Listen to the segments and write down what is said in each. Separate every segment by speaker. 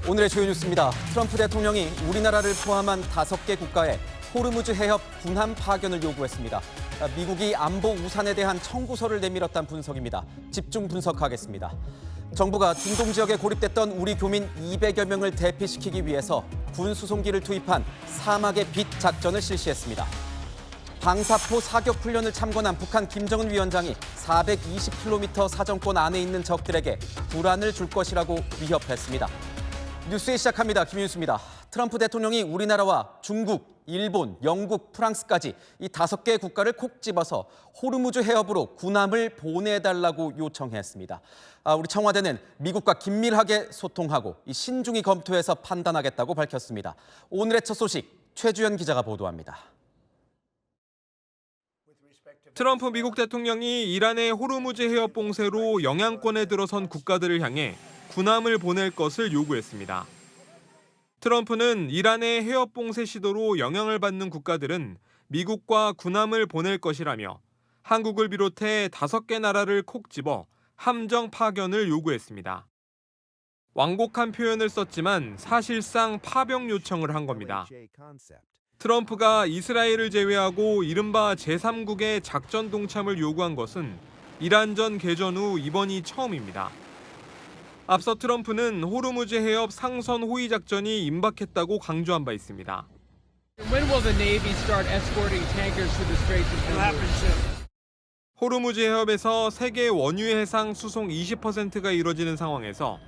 Speaker 1: 오늘의 주요 뉴스입니다. 트럼프 대통령이 우리나라를 포함한 5개 국가에 호르무즈 해협 군함 파견을 요구했습니다. 미국이 안보 우산에 대한 청구서를 내밀었다는 분석입니다. 집중 분석하겠습니다. 정부가 중동 지역에 고립됐던 우리 교민 200여 명을 대피시키기 위해서 군 수송기를 투입한 사막의 빛 작전을 실시했습니다. 방사포 사격 훈련을 참관한 북한 김정은 위원장이 420km 사정권 안에 있는 적들에게 불안을 줄 것이라고 위협했습니다. 뉴스에 시작합니다. 김윤수입니다. 트럼프 대통령이 우리나라와 중국, 일본, 영국, 프랑스까지 이 5개 국가를 콕 집어서 호르무즈 해협으로 군함을 보내달라고 요청했습니다. 우리 청와대는 미국과 긴밀하게 소통하고 신중히 검토해서 판단하겠다고 밝혔습니다. 오늘의 첫 소식 최주연 기자가 보도합니다.
Speaker 2: 트럼프 미국 대통령이 이란의 호르무즈 해협 봉쇄로 영향권에 들어선 국가들을 향해 군함을 보낼 것을 요구했습니다. 트럼프는 이란의 해협 봉쇄 시도로 영향을 받는 국가들은 미국과 군함을 보낼 것이라며 한국을 비롯해 5개 나라를 콕 집어 함정 파견을 요구했습니다. 완곡한 표현을 썼지만 사실상 파병 요청을 한 겁니다. 트럼프가 이스라엘을 제외하고 이른바 제3국의 작전 동참을 요구한 것은 이란전 개전 후 이번이 처음입니다. 앞서 트럼프는 호르무즈 해협 상선 호위 작전이 임박했다고 강조한 바 있습니다. 호르무즈 해협에서 세계 원유 해상 수송 20%가 이뤄지는 상황에서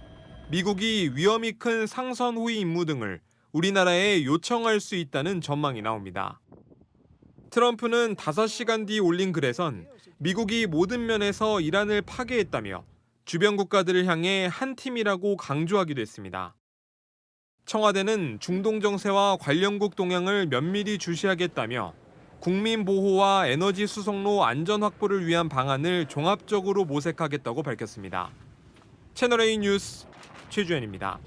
Speaker 2: 미국이 위험이 큰 상선 호위 임무 등을 우리나라에 요청할 수 있다는 전망이 나옵니다. 트럼프는 5시간 뒤 올린 글에선 미국이 모든 면에서 이란을 파괴했다며 주변 국가들을 향해 한 팀이라고 강조하기도 했습니다. 청와대는 중동 정세와 관련국 동향을 면밀히 주시하겠다며 국민 보호와 에너지 수송로 안전 확보를 위한 방안을 종합적으로 모색하겠다고 밝혔습니다. 채널A 뉴스 최주연입니다.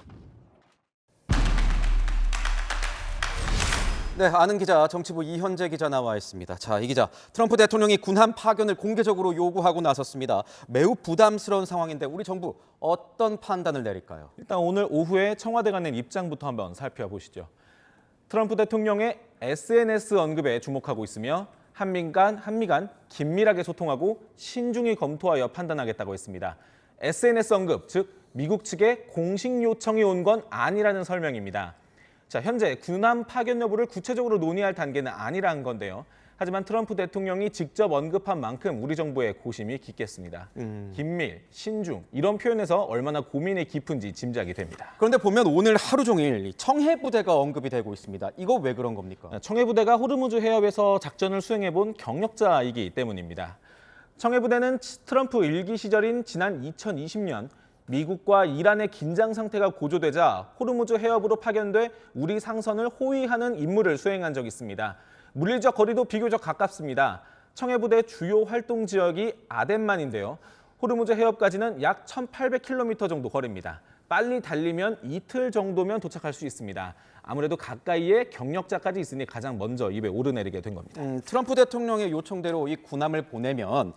Speaker 1: 네, 아는 기자 정치부 이현재 기자 나와 있습니다. 자, 이 기자, 트럼프 대통령이 군함 파견을 공개적으로 요구하고 나섰습니다. 매우 부담스러운 상황인데 우리 정부 어떤 판단을 내릴까요?
Speaker 3: 일단 오늘 오후에 청와대가 낸 입장부터 한번 살펴보시죠. 트럼프 대통령의 SNS 언급에 주목하고 있으며 한미 간 긴밀하게 소통하고 신중히 검토하여 판단하겠다고 했습니다. SNS 언급, 즉 미국 측의 공식 요청이 온 건 아니라는 설명입니다. 자, 현재 군함 파견 여부를 구체적으로 논의할 단계는 아니라는 건데요. 하지만 트럼프 대통령이 직접 언급한 만큼 우리 정부의 고심이 깊겠습니다. 긴밀, 신중 이런 표현에서 얼마나 고민이 깊은지 짐작이 됩니다.
Speaker 1: 그런데 보면 오늘 하루 종일 청해부대가 언급이 되고 있습니다. 이거 왜 그런 겁니까?
Speaker 3: 청해부대가 호르무즈 해협에서 작전을 수행해본 경력자이기 때문입니다. 청해부대는 트럼프 1기 시절인 지난 2020년 미국과 이란의 긴장 상태가 고조되자 호르무즈 해협으로 파견돼 우리 상선을 호위하는 임무를 수행한 적이 있습니다. 물리적 거리도 비교적 가깝습니다. 청해부대 주요 활동 지역이 아덴만인데요. 호르무즈 해협까지는 약 1,800km 정도 거리입니다. 빨리 달리면 이틀 정도면 도착할 수 있습니다. 아무래도 가까이에 경력자까지 있으니 가장 먼저 입에 오르내리게 된 겁니다.
Speaker 1: 트럼프 대통령의 요청대로 이 군함을 보내면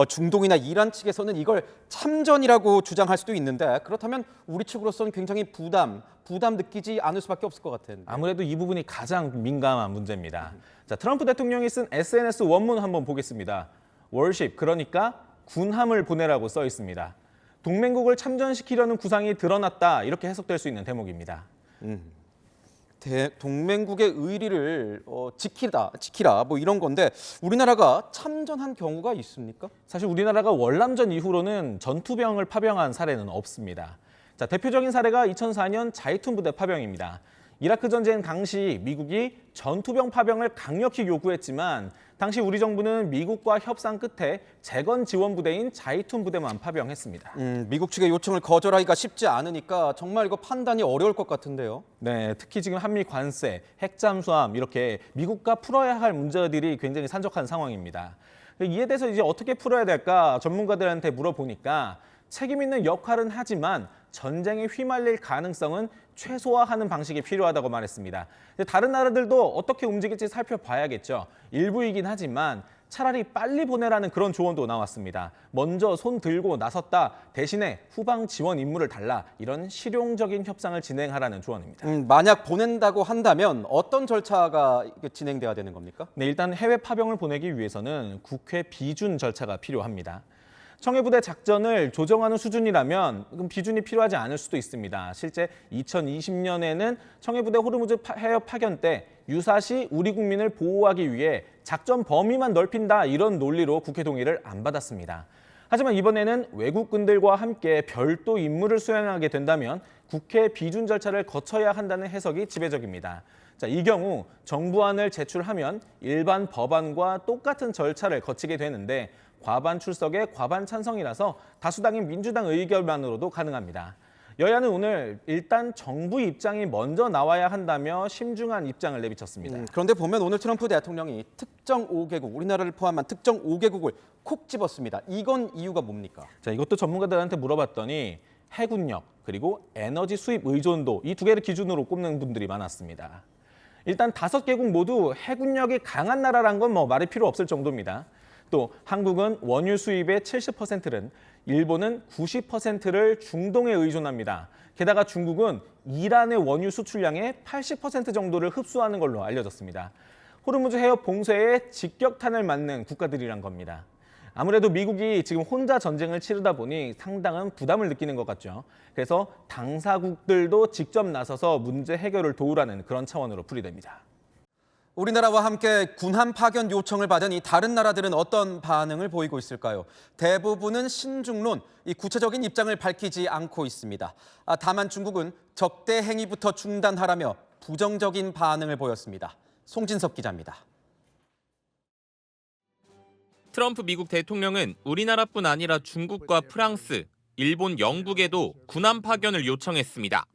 Speaker 1: 중동이나 이란 측에서는 이걸 참전이라고 주장할 수도 있는데 그렇다면 우리 측으로서는 굉장히 부담 느끼지 않을 수밖에 없을 것 같은데.
Speaker 3: 아무래도 이 부분이 가장 민감한 문제입니다. 자, 트럼프 대통령이 쓴 SNS 원문 한번 보겠습니다. 월십, 그러니까 군함을 보내라고 써 있습니다. 동맹국을 참전시키려는 구상이 드러났다 이렇게 해석될 수 있는 대목입니다.
Speaker 1: 동맹국의 의리를 지키라 뭐 이런 건데 우리나라가 참전한 경우가 있습니까?
Speaker 3: 사실 우리나라가 월남전 이후로는 전투병을 파병한 사례는 없습니다. 자, 대표적인 사례가 2004년 자이툰 부대 파병입니다. 이라크 전쟁 당시 미국이 전투병 파병을 강력히 요구했지만 당시 우리 정부는 미국과 협상 끝에 재건 지원 부대인 자이툰 부대만 파병했습니다.
Speaker 1: 미국 측의 요청을 거절하기가 쉽지 않으니까 정말 이거 판단이 어려울 것 같은데요.
Speaker 3: 네, 특히 지금 한미 관세, 핵 잠수함 이렇게 미국과 풀어야 할 문제들이 굉장히 산적한 상황입니다. 이에 대해서 이제 어떻게 풀어야 될까 전문가들한테 물어보니까 책임 있는 역할은 하지만 전쟁에 휘말릴 가능성은 최소화하는 방식이 필요하다고 말했습니다. 다른 나라들도 어떻게 움직일지 살펴봐야겠죠. 일부이긴 하지만 차라리 빨리 보내라는 그런 조언도 나왔습니다. 먼저 손 들고 나섰다 대신에 후방 지원 임무를 달라 이런 실용적인 협상을 진행하라는 조언입니다.
Speaker 1: 만약 보낸다고 한다면 어떤 절차가 진행돼야 되는 겁니까?
Speaker 3: 네, 일단 해외 파병을 보내기 위해서는 국회 비준 절차가 필요합니다. 청해부대 작전을 조정하는 수준이라면 그럼 비준이 필요하지 않을 수도 있습니다. 실제 2020년에는 청해부대 호르무즈 해협 파견 때 유사시 우리 국민을 보호하기 위해 작전 범위만 넓힌다 이런 논리로 국회 동의를 안 받았습니다. 하지만 이번에는 외국군들과 함께 별도 임무를 수행하게 된다면 국회 비준 절차를 거쳐야 한다는 해석이 지배적입니다. 자, 이 경우 정부안을 제출하면 일반 법안과 똑같은 절차를 거치게 되는데 과반 출석에 과반 찬성이라서 다수당인 민주당 의결만으로도 가능합니다. 여야는 오늘 일단 정부 입장이 먼저 나와야 한다며 심중한 입장을 내비쳤습니다.
Speaker 1: 그런데 보면 오늘 트럼프 대통령이 특정 5개국, 우리나라를 포함한 특정 5개국을 콕 집었습니다. 이건 이유가 뭡니까?
Speaker 3: 자, 이것도 전문가들한테 물어봤더니 해군력 그리고 에너지 수입 의존도 이 두 개를 기준으로 꼽는 분들이 많았습니다. 일단 5개국 모두 해군력이 강한 나라란 건 말이 필요 없을 정도입니다. 또 한국은 원유 수입의 70%는 일본은 90%를 중동에 의존합니다. 게다가 중국은 이란의 원유 수출량의 80% 정도를 흡수하는 걸로 알려졌습니다. 호르무즈 해협 봉쇄에 직격탄을 맞는 국가들이란 겁니다. 아무래도 미국이 지금 혼자 전쟁을 치르다 보니 상당한 부담을 느끼는 것 같죠. 그래서 당사국들도 직접 나서서 문제 해결을 도우라는 그런 차원으로 풀이됩니다.
Speaker 1: 우리나라와 함께 군함 파견 요청을 받은 이 다른 나라들은 어떤 반응을 보이고 있을까요? 대부분은 신중론, 이 구체적인 입장을 밝히지 않고 있습니다. 다만 중국은 적대 행위부터 중단하라며 부정적인 반응을 보였습니다. 송진석 기자입니다.
Speaker 4: 트럼프 미국 대통령은 우리나라뿐 아니라 중국과 프랑스, 일본, 영국에도 군함 파견을 요청했습니다.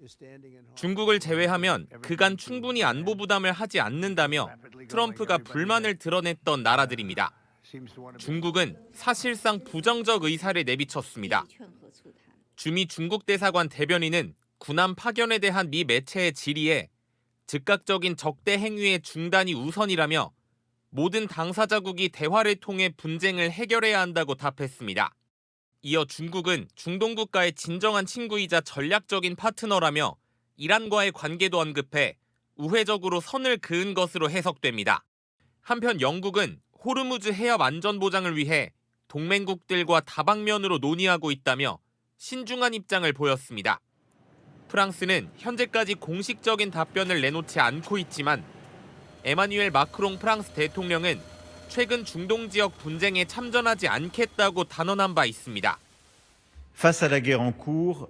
Speaker 4: 중국을 제외하면 그간 충분히 안보 부담을 하지 않는다며 트럼프가 불만을 드러냈던 나라들입니다. 중국은 사실상 부정적 의사를 내비쳤습니다. 주미 중국 대사관 대변인은 군함 파견에 대한 미 매체의 질의에 즉각적인 적대 행위의 중단이 우선이라며 모든 당사자국이 대화를 통해 분쟁을 해결해야 한다고 답했습니다. 이어 중국은 중동 국가의 진정한 친구이자 전략적인 파트너라며 이란과의 관계도 언급해 우회적으로 선을 그은 것으로 해석됩니다. 한편 영국은 호르무즈 해협 안전 보장을 위해 동맹국들과 다방면으로 논의하고 있다며 신중한 입장을 보였습니다. 프랑스는 현재까지 공식적인 답변을 내놓지 않고 있지만 에마뉴엘 마크롱 프랑스 대통령은 최근 중동 지역 분쟁에 참전하지 않겠다고 단언한 바 있습니다.
Speaker 5: Face à la guerre en cours,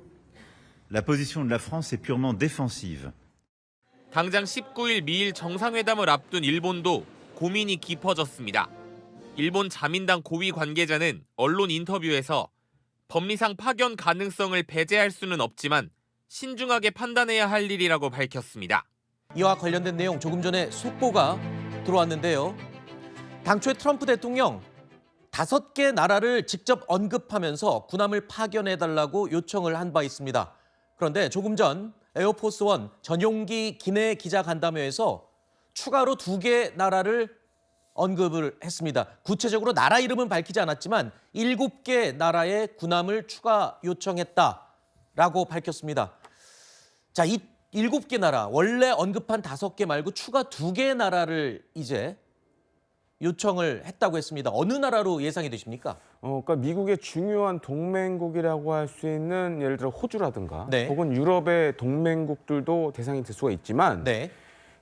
Speaker 5: la position de la France est purement défensive.
Speaker 4: 당장 19일 미일 정상회담을 앞둔 일본도 고민이 깊어졌습니다. 일본 자민당 고위 관계자는 언론 인터뷰에서 법리상 파견 가능성을 배제할 수는 없지만 신중하게 판단해야 할 일이라고 밝혔습니다.
Speaker 6: 이와 관련된 내용 조금 전에 속보가 들어왔는데요. 당초에 트럼프 대통령 5개 나라를 직접 언급하면서 군함을 파견해달라고 요청을 한 바 있습니다. 그런데 조금 전 에어포스 원 전용기 기내 기자간담회에서 추가로 2개 나라를 언급을 했습니다. 구체적으로 나라 이름은 밝히지 않았지만 7개 나라의 군함을 추가 요청했다라고 밝혔습니다. 자, 이 7개 나라, 원래 언급한 5개 말고 추가 2개 나라를 이제 요청을 했다고 했습니다. 어느 나라로 예상이 되십니까?
Speaker 7: 그러니까 미국의 중요한 동맹국이라고 할 수 있는 예를 들어 호주라든가
Speaker 6: 네.
Speaker 7: 혹은 유럽의 동맹국들도 대상이 될 수가 있지만
Speaker 6: 네.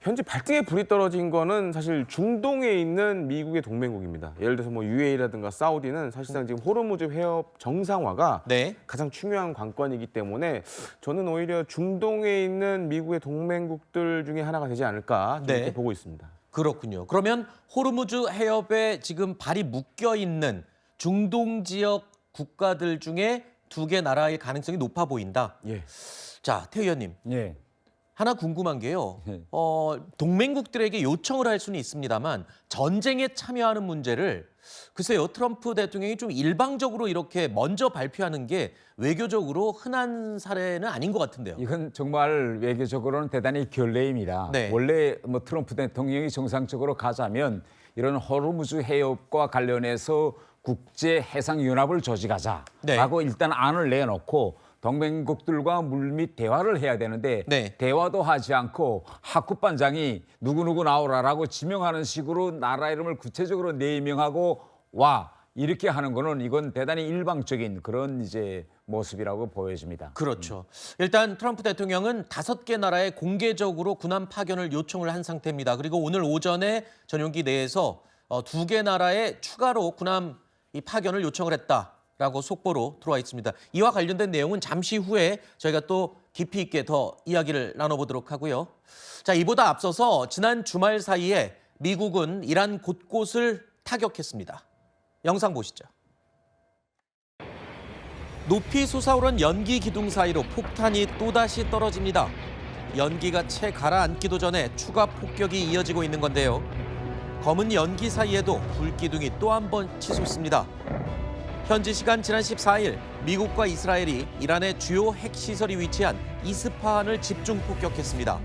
Speaker 7: 현재 발등에 불이 떨어진 거는 사실 중동에 있는 미국의 동맹국입니다. 예를 들어서 UAE라든가 사우디는 사실상 지금 호르무즈 해협 정상화가
Speaker 6: 네.
Speaker 7: 가장 중요한 관건이기 때문에 저는 오히려 중동에 있는 미국의 동맹국들 중에 하나가 되지 않을까
Speaker 6: 네.
Speaker 7: 이렇게 보고 있습니다.
Speaker 6: 그렇군요. 그러면 호르무즈 해협에 지금 발이 묶여 있는 중동 지역 국가들 중에 2개 나라의 가능성이 높아 보인다.
Speaker 7: 예.
Speaker 6: 자, 태 의원님.
Speaker 8: 예.
Speaker 6: 하나 궁금한 게요. 동맹국들에게 요청을 할 수는 있습니다만 전쟁에 참여하는 문제를 글쎄요. 트럼프 대통령이 좀 일방적으로 이렇게 먼저 발표하는 게 외교적으로 흔한 사례는 아닌 것 같은데요.
Speaker 8: 이건 정말 외교적으로는 대단히 결례입니다.
Speaker 6: 네.
Speaker 8: 원래 트럼프 대통령이 정상적으로 가자면 이런 호르무즈 해협과 관련해서 국제 해상 연합을 조직하자라고 일단 안을 내놓고 동맹국들과 물밑 대화를 해야 되는데 대화도 하지 않고 학급반장이 누구누구 나오라라고 지명하는 식으로 나라 이름을 구체적으로 내명하고 와 이렇게 하는 거는 이건 대단히 일방적인 그런 이제 모습이라고 보여집니다.
Speaker 6: 그렇죠. 일단 트럼프 대통령은 5개 나라에 공개적으로 군함 파견을 요청을 한 상태입니다. 그리고 오늘 오전에 전용기 내에서 2개 나라에 추가로 군함 이 파견을 요청을 했다라고 속보로 들어와 있습니다. 이와 관련된 내용은 잠시 후에 저희가 또 깊이 있게 더 이야기를 나눠보도록 하고요. 자, 이보다 앞서서 지난 주말 사이에 미국은 이란 곳곳을 타격했습니다. 영상 보시죠. 높이 솟아오른 연기 기둥 사이로 폭탄이 또다시 떨어집니다. 연기가 채 가라앉기도 전에 추가 폭격이 이어지고 있는 건데요. 검은 연기 사이에도 불기둥이 또 한 번 치솟습니다. 현지 시간 지난 14일 미국과 이스라엘이 이란의 주요 핵시설이 위치한 이스파한을 집중 폭격했습니다.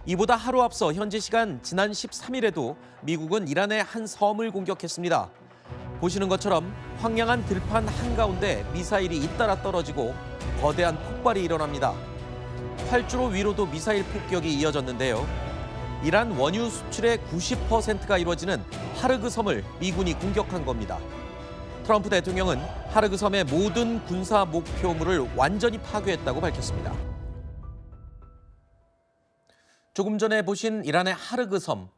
Speaker 6: 이보다 하루 앞서 현지 시간 지난 13일에도 미국은 이란의 한 섬을 공격했습니다. 보시는 것처럼 황량한 들판 한가운데 미사일이 잇따라 떨어지고 거대한 폭발이 일어납니다. 활주로 위로도 미사일 폭격이 이어졌는데요. 이란 원유 수출의 90%가 이루어지는 하르그 섬을 미군이 공격한 겁니다. 트럼프 대통령은 하르그 섬의 모든 군사 목표물을 완전히 파괴했다고 밝혔습니다. 조금 전에 보신 이란의 하르그 섬.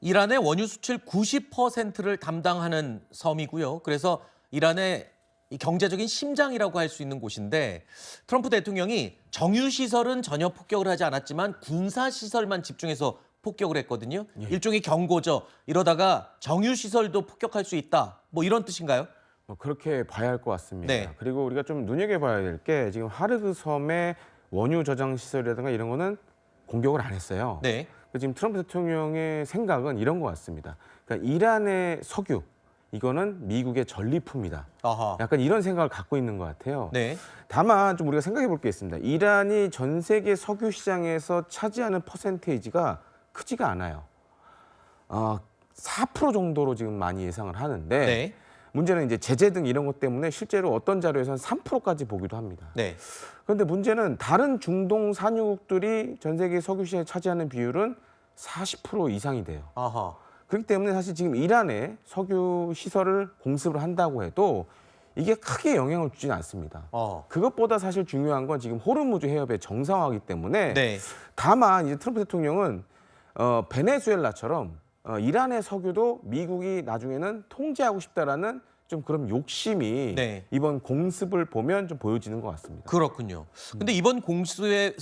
Speaker 6: 이란의 원유 수출 90%를 담당하는 섬이고요. 그래서 이란의 경제적인 심장이라고 할 수 있는 곳인데 트럼프 대통령이 정유시설은 전혀 폭격을 하지 않았지만 군사시설만 집중해서 폭격을 했거든요. 일종의 경고죠. 이러다가 정유시설도 폭격할 수 있다. 뭐 이런 뜻인가요?
Speaker 7: 그렇게 봐야 할 것 같습니다. 그리고 우리가 좀 눈여겨봐야 될 게 지금 하르그 섬의 원유 저장 시설이라든가 이런 거는 공격을 안 했어요. 지금 트럼프 대통령의 생각은 이런 것 같습니다. 그러니까 이란의 석유, 이거는 미국의 전리품이다. 약간 이런 생각을 갖고 있는 것 같아요. 다만 좀 우리가 생각해 볼 게 있습니다. 이란이 전 세계 석유 시장에서 차지하는 퍼센테이지가 크지가 않아요. 4% 정도로 지금 많이 예상을 하는데 문제는 이제 제재 등 이런 것 때문에 실제로 어떤 자료에서는 3%까지 보기도 합니다. 그런데 문제는 다른 중동 산유국들이 전 세계 석유 시장에 차지하는 비율은 40% 이상이 돼요. 그렇기 때문에 사실 지금 이란에 석유 시설을 공습을 한다고 해도 이게 크게 영향을 주지는 않습니다. 그것보다 사실 중요한 건 지금 호르무즈 해협의 정상화이기 때문에 다만 이제 트럼프 대통령은 베네수엘라처럼 이란의 석유도 미국이 나중에는 통제하고 싶다라는 좀 그런 욕심이 이번 공습을 보면 좀 보여지는 것 같습니다.
Speaker 6: 그렇군요. 근데 이번 공습의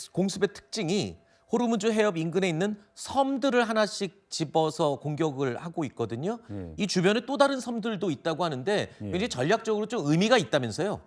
Speaker 6: 특징이 호르무즈 해협 인근에 있는 섬들을 하나씩 집어서 공격을 하고 있거든요. 이 주변에 또 다른 섬들도 있다고 하는데 굉장히 전략적으로 좀 의미가 있다면서요?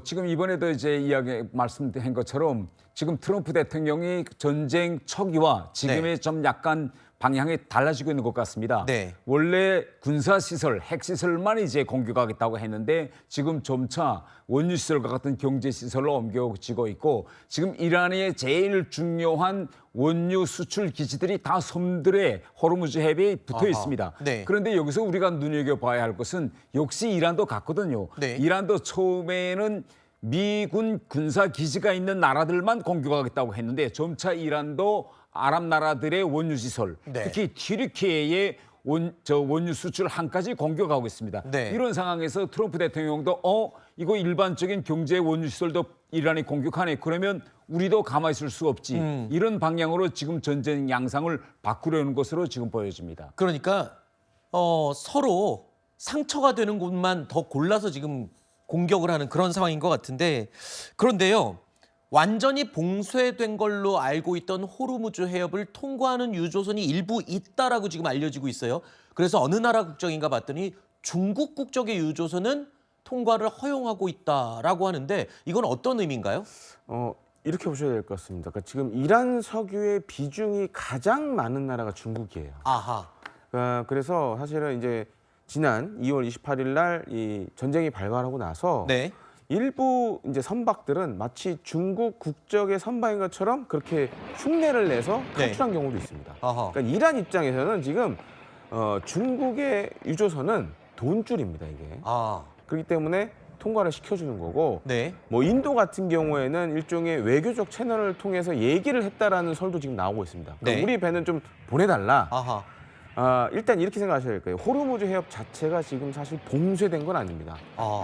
Speaker 8: 지금 이번에도 이제 이야기 말씀드린 것처럼 지금 트럼프 대통령이 전쟁 초기와 지금의 좀 약간 방향이 달라지고 있는 것 같습니다. 원래 군사시설, 핵시설만 이제 공격하겠다고 했는데 지금 점차 원유시설과 같은 경제시설로 옮겨지고 있고 지금 이란의 제일 중요한 원유 수출 기지들이 다 섬들의 호르무즈 해협에 붙어 있습니다. 그런데 여기서 우리가 눈여겨봐야 할 것은 역시 이란도 같거든요. 이란도 처음에는 미군 군사 기지가 있는 나라들만 공격하겠다고 했는데 점차 이란도 아랍 나라들의 원유 시설, 특히 튀르키예의 원유 수출 한까지 공격하고 있습니다. 이런 상황에서 트럼프 대통령도 이거 일반적인 경제 원유 시설도 이란이 공격하네. 그러면 우리도 가만히 있을 수 없지. 이런 방향으로 지금 전쟁 양상을 바꾸려는 것으로 지금 보여집니다.
Speaker 6: 그러니까 서로 상처가 되는 곳만 더 골라서 지금 공격을 하는 그런 상황인 것 같은데 그런데요. 완전히 봉쇄된 걸로 알고 있던 호르무즈 해협을 통과하는 유조선이 일부 있다라고 지금 알려지고 있어요. 그래서 어느 나라 국적인가 봤더니 중국 국적의 유조선은 통과를 허용하고 있다라고 하는데 이건 어떤 의미인가요?
Speaker 7: 이렇게 보셔야 될 것 같습니다. 그러니까 지금 이란 석유의 비중이 가장 많은 나라가 중국이에요. 그래서 사실은 이제 지난 2월 28일 날 이 전쟁이 발발하고 나서 일부 이제 선박들은 마치 중국 국적의 선박인 것처럼 그렇게 흉내를 내서 탈출한 경우도 있습니다. 그러니까 이란 입장에서는 지금 중국의 유조선은 돈줄입니다, 이게. 그렇기 때문에 통과를 시켜주는 거고,
Speaker 6: 네.
Speaker 7: 뭐 인도 같은 경우에는 일종의 외교적 채널을 통해서 얘기를 했다라는 설도 지금 나오고 있습니다. 그러니까
Speaker 6: 네.
Speaker 7: 우리 배는 좀 보내달라.
Speaker 6: 아하.
Speaker 7: 일단 이렇게 생각하셔야 될 거예요. 호르무즈 해협 자체가 지금 사실 봉쇄된 건 아닙니다.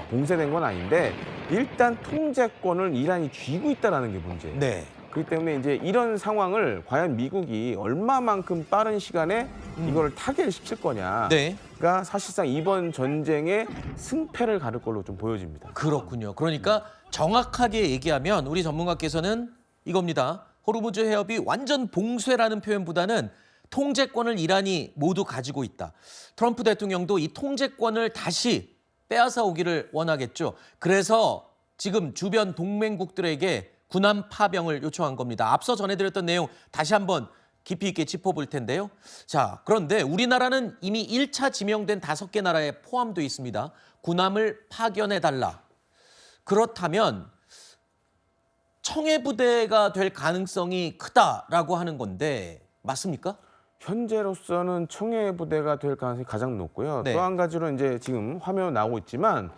Speaker 7: 봉쇄된 건 아닌데 일단 통제권을 이란이 쥐고 있다는 게 문제예요.
Speaker 6: 네.
Speaker 7: 그렇기 때문에 이제 이런 상황을 과연 미국이 얼마만큼 빠른 시간에 이걸 타결시킬 거냐가
Speaker 6: 네.
Speaker 7: 사실상 이번 전쟁의 승패를 가를 걸로 좀 보여집니다.
Speaker 6: 그렇군요. 그러니까 정확하게 얘기하면 우리 전문가께서는 이겁니다. 호르무즈 해협이 완전 봉쇄라는 표현보다는 통제권을 이란이 모두 가지고 있다. 트럼프 대통령도 이 통제권을 다시 빼앗아 오기를 원하겠죠. 그래서 지금 주변 동맹국들에게 군함 파병을 요청한 겁니다. 앞서 전해드렸던 내용 다시 한번 깊이 있게 짚어볼 텐데요. 자, 그런데 우리나라는 이미 1차 지명된 5개 나라에 포함되어 있습니다. 군함을 파견해달라. 그렇다면 청해부대가 될 가능성이 크다라고 하는 건데 맞습니까?
Speaker 7: 현재로서는 청해부대가 될 가능성이 가장 높고요.
Speaker 6: 네.
Speaker 7: 또 한 가지로 이제 지금 화면 나오고 있지만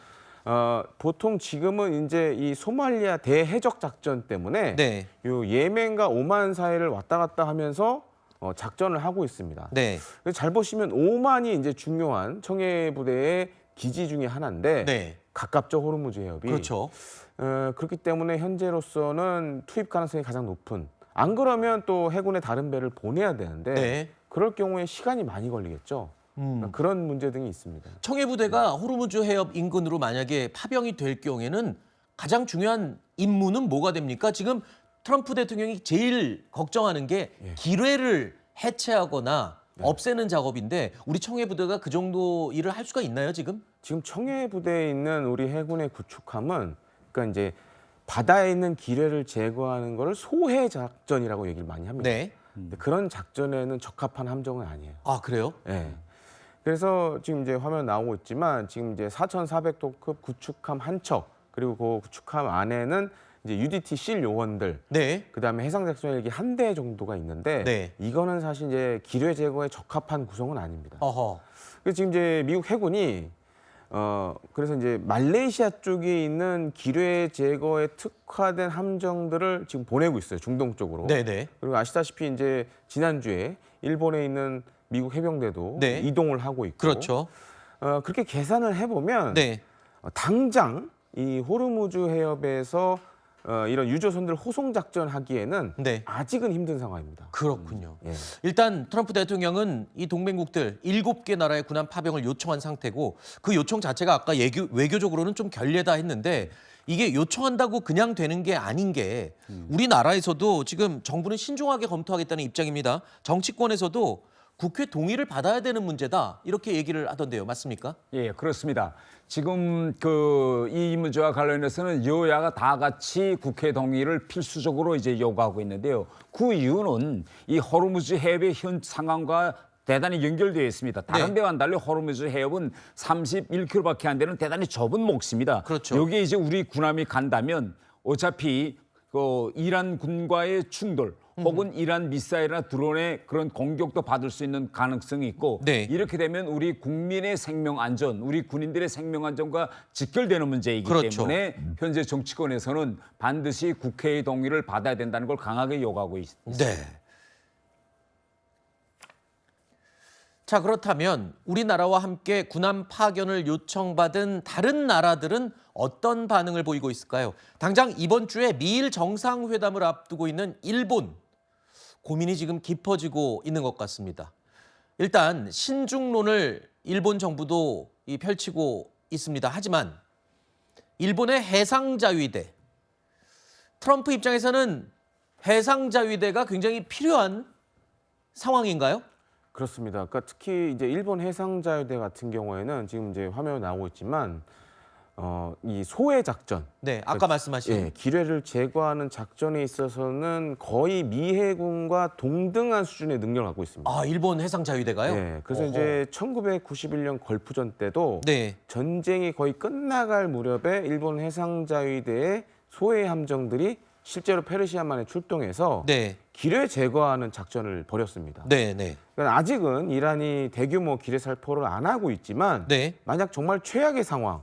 Speaker 7: 보통 지금은 이제 이 소말리아 대해적 작전 때문에
Speaker 6: 네.
Speaker 7: 요 예멘과 오만 사이를 왔다 갔다 하면서 작전을 하고 있습니다.
Speaker 6: 네.
Speaker 7: 그래서 잘 보시면 오만이 이제 중요한 청해부대의 기지 중에 하나인데
Speaker 6: 네.
Speaker 7: 가깝죠, 호르무즈 해협이.
Speaker 6: 그렇죠.
Speaker 7: 그렇기 때문에 현재로서는 투입 가능성이 가장 높은. 안 그러면 또 해군의 다른 배를 보내야 되는데
Speaker 6: 네.
Speaker 7: 그럴 경우에 시간이 많이 걸리겠죠. 그런 문제 등이 있습니다.
Speaker 6: 청해부대가 호르무즈 해협 인근으로 만약에 파병이 될 경우에는 가장 중요한 임무는 뭐가 됩니까? 지금 트럼프 대통령이 제일 걱정하는 게 기뢰를 해체하거나 없애는 작업인데 우리 청해부대가 그 정도 일을 할 수가 있나요, 지금?
Speaker 7: 지금 청해부대에 있는 우리 해군의 구축함은 그러니까 이제 바다에 있는 기뢰를 제거하는 거를 소해 작전이라고 얘기를 많이 합니다.
Speaker 6: 네.
Speaker 7: 근데 그런 작전에는 적합한 함정은 아니에요.
Speaker 6: 아, 그래요?
Speaker 7: 네. 그래서 지금 이제 화면 나오고 있지만 지금 이제 4,400톤급 구축함 한 척 그리고 그 구축함 안에는 이제 UDT 실 요원들,
Speaker 6: 네.
Speaker 7: 그다음에 해상 작전 헬기 한 대 정도가 있는데
Speaker 6: 네.
Speaker 7: 이거는 사실 이제 기뢰 제거에 적합한 구성은 아닙니다.
Speaker 6: 어허.
Speaker 7: 그래서 지금 이제 미국 해군이 그래서 이제 말레이시아 쪽에 있는 기뢰 제거에 특화된 함정들을 지금 보내고 있어요, 중동 쪽으로.
Speaker 6: 네네.
Speaker 7: 그리고 아시다시피 이제 지난주에 일본에 있는 미국 해병대도
Speaker 6: 네.
Speaker 7: 이동을 하고 있고.
Speaker 6: 그렇죠.
Speaker 7: 그렇게 계산을 해보면
Speaker 6: 네.
Speaker 7: 당장 이 호르무즈 해협에서 이런 유조선들 호송 작전 하기에는
Speaker 6: 네.
Speaker 7: 아직은 힘든 상황입니다.
Speaker 6: 그렇군요.
Speaker 7: 예.
Speaker 6: 일단 트럼프 대통령은 이 동맹국들 7개 나라의 군함 파병을 요청한 상태고 그 요청 자체가 아까 외교적으로는 좀 결례다 했는데 이게 요청한다고 그냥 되는 게 아닌 게 우리나라에서도 지금 정부는 신중하게 검토하겠다는 입장입니다. 정치권에서도 국회 동의를 받아야 되는 문제다 이렇게 얘기를 하던데요. 맞습니까?
Speaker 8: 예, 그렇습니다. 지금 이 문제와 관련해서는 여야가 다 같이 국회 동의를 필수적으로 이제 요구하고 있는데요. 그 이유는 이 호르무즈 해협의 현 상황과 대단히 연결되어 있습니다. 다른 데와는 달리 호르무즈 해협은 31km밖에 안 되는 대단히 좁은 몫입니다.
Speaker 6: 그렇죠.
Speaker 8: 여기에 이제 우리 군함이 간다면 어차피 이란 군과의 충돌 혹은 이란 미사일이나 드론의 그런 공격도 받을 수 있는 가능성이 있고
Speaker 6: 네.
Speaker 8: 이렇게 되면 우리 국민의 생명 안전, 우리 군인들의 생명 안전과 직결되는 문제이기
Speaker 6: 그렇죠.
Speaker 8: 때문에 현재 정치권에서는 반드시 국회의 동의를 받아야 된다는 걸 강하게 요구하고 있습니다.
Speaker 6: 네. 자, 그렇다면 우리나라와 함께 군함 파견을 요청받은 다른 나라들은 어떤 반응을 보이고 있을까요? 당장 이번 주에 미일 정상회담을 앞두고 있는 일본, 고민이 지금 깊어지고 있는 것 같습니다. 일단 신중론을 일본 정부도 펼치고 있습니다. 하지만 일본의 해상자위대, 트럼프 입장에서는 해상자위대가 굉장히 필요한 상황인가요?
Speaker 7: 그렇습니다. 그러니까 특히 이제 일본 해상자위대 같은 경우에는 지금 이제 화면에 나오고 있지만 이 소해 작전,
Speaker 6: 네, 아까 말씀하신
Speaker 7: 예, 기뢰를 제거하는 작전에 있어서는 거의 미 해군과 동등한 수준의 능력을 갖고 있습니다.
Speaker 6: 아, 일본 해상자위대가요?
Speaker 7: 예, 그래서
Speaker 6: 어허.
Speaker 7: 이제 1991년 걸프전 때도
Speaker 6: 네.
Speaker 7: 전쟁이 거의 끝나갈 무렵에 일본 해상자위대의 소해 함정들이 실제로 페르시아만에 출동해서
Speaker 6: 네.
Speaker 7: 기뢰 제거하는 작전을 벌였습니다.
Speaker 6: 네, 네.
Speaker 7: 그러니까 아직은 이란이 대규모 기뢰 살포를 안 하고 있지만
Speaker 6: 네.
Speaker 7: 만약 정말 최악의 상황,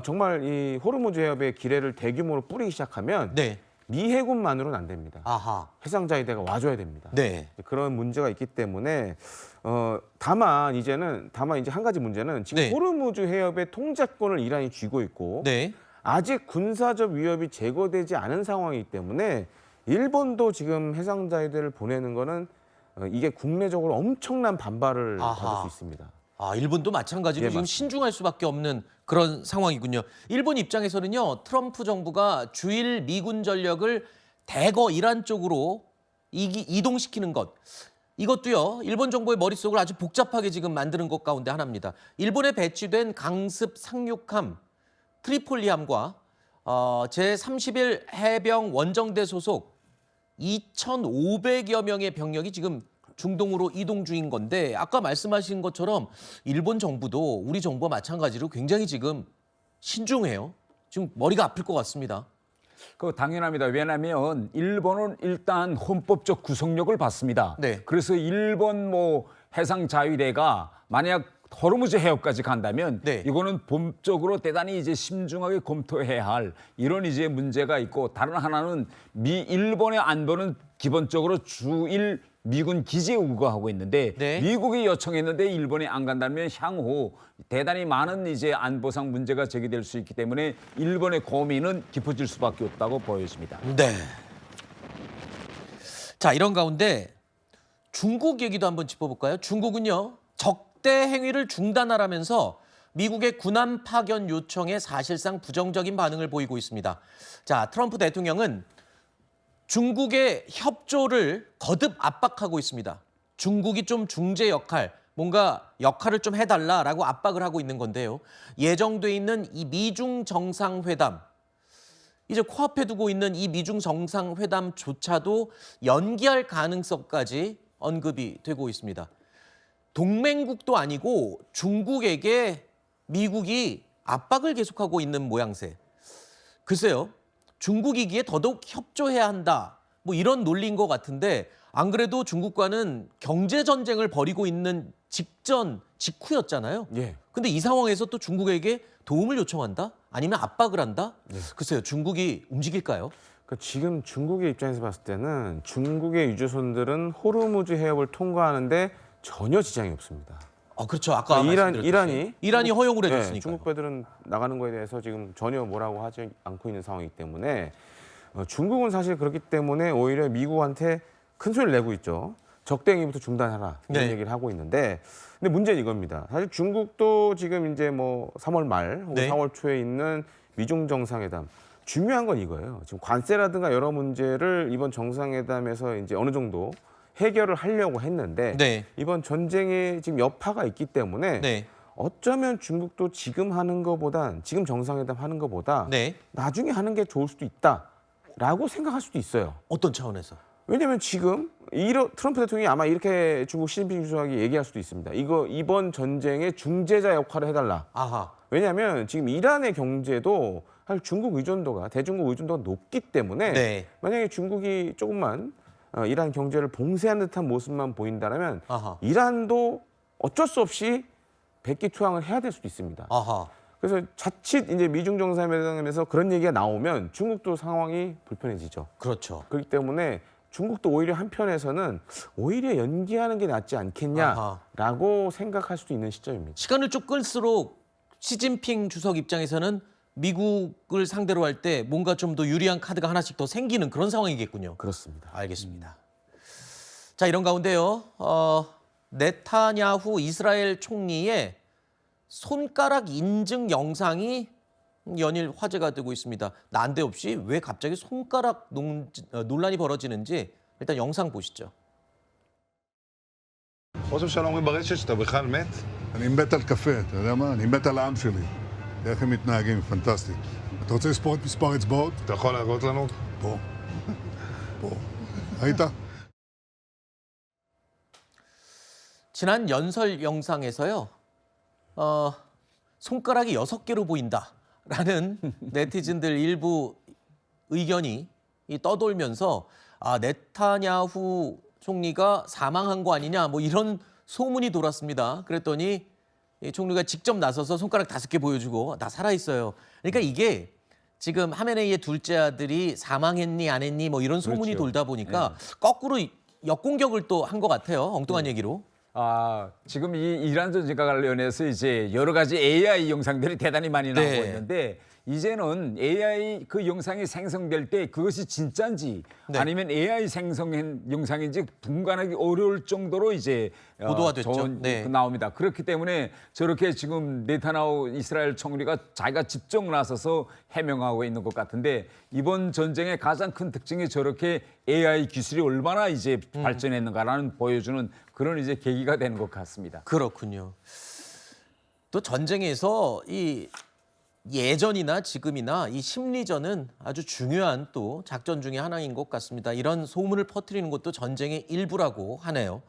Speaker 7: 정말 이 호르무즈 해협에 기뢰를 대규모로 뿌리기 시작하면
Speaker 6: 네.
Speaker 7: 미 해군만으로는 안 됩니다.
Speaker 6: 아하.
Speaker 7: 해상자위대가 와줘야 됩니다.
Speaker 6: 네.
Speaker 7: 그런 문제가 있기 때문에 다만 이제 한 가지 문제는 지금
Speaker 6: 네.
Speaker 7: 호르무즈 해협의 통제권을 이란이 쥐고 있고
Speaker 6: 네.
Speaker 7: 아직 군사적 위협이 제거되지 않은 상황이기 때문에 일본도 지금 해상자위대를 보내는 거는 이게 국내적으로 엄청난 반발을 받을 수 있습니다.
Speaker 6: 아, 일본도 마찬가지로
Speaker 7: 예,
Speaker 6: 지금
Speaker 7: 맞습니다.
Speaker 6: 신중할 수밖에 없는 그런 상황이군요. 일본 입장에서는요, 트럼프 정부가 주일 미군 전력을 대거 이란 쪽으로 이동시키는 것. 이것도요, 일본 정부의 머릿속을 아주 복잡하게 지금 만드는 것 가운데 하나입니다. 일본에 배치된 강습 상륙함 트리폴리함과 제31 해병 원정대 소속 2,500여 명의 병력이 지금 중동으로 이동 중인 건데 아까 말씀하신 것처럼 일본 정부도 우리 정부와 마찬가지로 굉장히 지금 신중해요. 지금 머리가 아플 것 같습니다.
Speaker 8: 그 당연합니다. 왜냐하면 일본은 일단 헌법적 구속력을 받습니다.
Speaker 6: 네.
Speaker 8: 그래서 일본 해상 자위대가 만약 호르무즈 해협까지 간다면
Speaker 6: 네.
Speaker 8: 이거는 법적으로 대단히 이제 심중하게 검토해야 할 이런 이제 문제가 있고, 다른 하나는 일본의 안보는 기본적으로 주일 미군 기지에 우거하고 있는데
Speaker 6: 네.
Speaker 8: 미국이 요청했는데 일본이 안 간다면 향후 대단히 많은 이제 안보상 문제가 제기될 수 있기 때문에 일본의 고민은 깊어질 수밖에 없다고 보여집니다.
Speaker 6: 네. 자, 이런 가운데 중국 얘기도 한번 짚어볼까요? 중국은요, 적대 행위를 중단하라면서 미국의 군함 파견 요청에 사실상 부정적인 반응을 보이고 있습니다. 자, 트럼프 대통령은 중국의 협조를 거듭 압박하고 있습니다. 중국이 좀 중재 역할, 뭔가 역할을 좀 해달라라고 압박을 하고 있는 건데요. 예정돼 있는 이 미중 정상회담, 이제 코앞에 두고 있는 이 미중 정상회담조차도 연기할 가능성까지 언급이 되고 있습니다. 동맹국도 아니고 중국에게 미국이 압박을 계속하고 있는 모양새. 글쎄요. 중국이기에 더더욱 협조해야 한다. 뭐 이런 논리인 것 같은데 안 그래도 중국과는 경제 전쟁을 벌이고 있는 직후였잖아요.
Speaker 7: 예.
Speaker 6: 근데 이 상황에서 또 중국에게 도움을 요청한다? 아니면 압박을 한다? 글쎄요. 중국이 움직일까요?
Speaker 7: 그러니까 지금 중국의 입장에서 봤을 때는 중국의 유조선들은 호르무즈 해협을 통과하는데 전혀 지장이 없습니다.
Speaker 6: 그렇죠. 아까 이란이 허용을 해줬으니까.
Speaker 7: 네, 중국 배들은 나가는 거에 대해서 지금 전혀 뭐라고 하지 않고 있는 상황이기 때문에 중국은 사실 그렇기 때문에 오히려 미국한테 큰 소리를 내고 있죠. 적대행위부터 중단하라 이런
Speaker 6: 네.
Speaker 7: 얘기를 하고 있는데, 근데 문제는 이겁니다. 사실 중국도 지금 이제 3월 말 혹은
Speaker 6: 네.
Speaker 7: 4월 초에 있는 미중 정상회담, 중요한 건 이거예요. 지금 관세라든가 여러 문제를 이번 정상회담에서 이제 어느 정도 해결을 하려고 했는데
Speaker 6: 네.
Speaker 7: 이번 전쟁에 지금 여파가 있기 때문에
Speaker 6: 네.
Speaker 7: 어쩌면 중국도 지금 정상회담 하는 것보다
Speaker 6: 네.
Speaker 7: 나중에 하는 게 좋을 수도 있다라고 생각할 수도 있어요.
Speaker 6: 어떤 차원에서?
Speaker 7: 왜냐하면 지금 트럼프 대통령이 아마 이렇게 중국 시진핑 주석이 얘기할 수도 있습니다. 이번 전쟁의 중재자 역할을 해달라.
Speaker 6: 아하.
Speaker 7: 왜냐하면 지금 이란의 경제도 사실 대중국 의존도가 높기 때문에
Speaker 6: 네.
Speaker 7: 만약에 중국이 조금만 이란 경제를 봉쇄한 듯한 모습만 보인다면
Speaker 6: 아하.
Speaker 7: 이란도 어쩔 수 없이 백기투항을 해야 될 수도 있습니다.
Speaker 6: 아하.
Speaker 7: 그래서 자칫 이제 미중 정상회담에서 그런 얘기가 나오면 중국도 상황이 불편해지죠.
Speaker 6: 그렇죠.
Speaker 7: 그렇기 때문에 중국도 오히려 한편에서는 오히려 연기하는 게 낫지 않겠냐라고 생각할 수도 있는 시점입니다.
Speaker 6: 시간을 쭉 끌수록 시진핑 주석 입장에서는 미국을 상대로 할 때 뭔가 좀 더 유리한 카드가 하나씩 더 생기는 그런 상황이겠군요.
Speaker 7: 그렇습니다.
Speaker 6: 알겠습니다. 자, 이런 가운데요. 네타냐후 이스라엘 총리의 손가락 인증 영상이 연일 화제가 되고 있습니다. 난데없이 왜 갑자기 손가락 논란이 벌어지는지 일단 영상 보시죠.
Speaker 9: חושב שלא אומרים ברשת שאתה בכלל מת?
Speaker 10: אני מת על קפה, אתה יודע מה? אני מת על העם שלי. איך הם מתנהגים, פנטסטי. אתה רוצה לספור את מספר אצבעות?
Speaker 9: אתה יכול להראות לנו?
Speaker 10: פה. פה. ראית?
Speaker 6: 지난 연설 영상에서요. 손가락이 6개로 보인다라는 네티즌들 일부 의견이 떠돌면서 네타냐후 총리가 사망한 거 아니냐 뭐 이런 소문이 돌았습니다. 그랬더니 이 총리가 직접 나서서 손가락 5개 보여주고 나 살아있어요. 그러니까 이게 지금 하메네이의 둘째 아들이 사망했니 안 했니 뭐 이런 소문이
Speaker 8: 그렇죠.
Speaker 6: 돌다 보니까 거꾸로 역공격을 또 한 것 같아요. 엉뚱한 얘기로.
Speaker 8: 지금 이 이란 전쟁과 관련해서 이제 여러 가지 AI 영상들이 대단히 많이 나오고
Speaker 6: 네.
Speaker 8: 있는데 이제는 AI 그 영상이 생성될 때 그것이 진짜인지 아니면 AI 생성한 영상인지 분간하기 어려울 정도로 이제
Speaker 6: 보도가 됐죠.
Speaker 8: 나옵니다. 그렇기 때문에 저렇게 지금 네타냐후 이스라엘 총리가 자기가 직접 나서서 해명하고 있는 것 같은데 이번 전쟁의 가장 큰 특징이 저렇게 AI 기술이 얼마나 이제 발전했는가라는 보여주는 그런 이제 계기가 되는 것 같습니다.
Speaker 6: 그렇군요. 또 전쟁에서 이 예전이나 지금이나 이 심리전은 아주 중요한 또 작전 중에 하나인 것 같습니다. 이런 소문을 퍼뜨리는 것도 전쟁의 일부라고 하네요.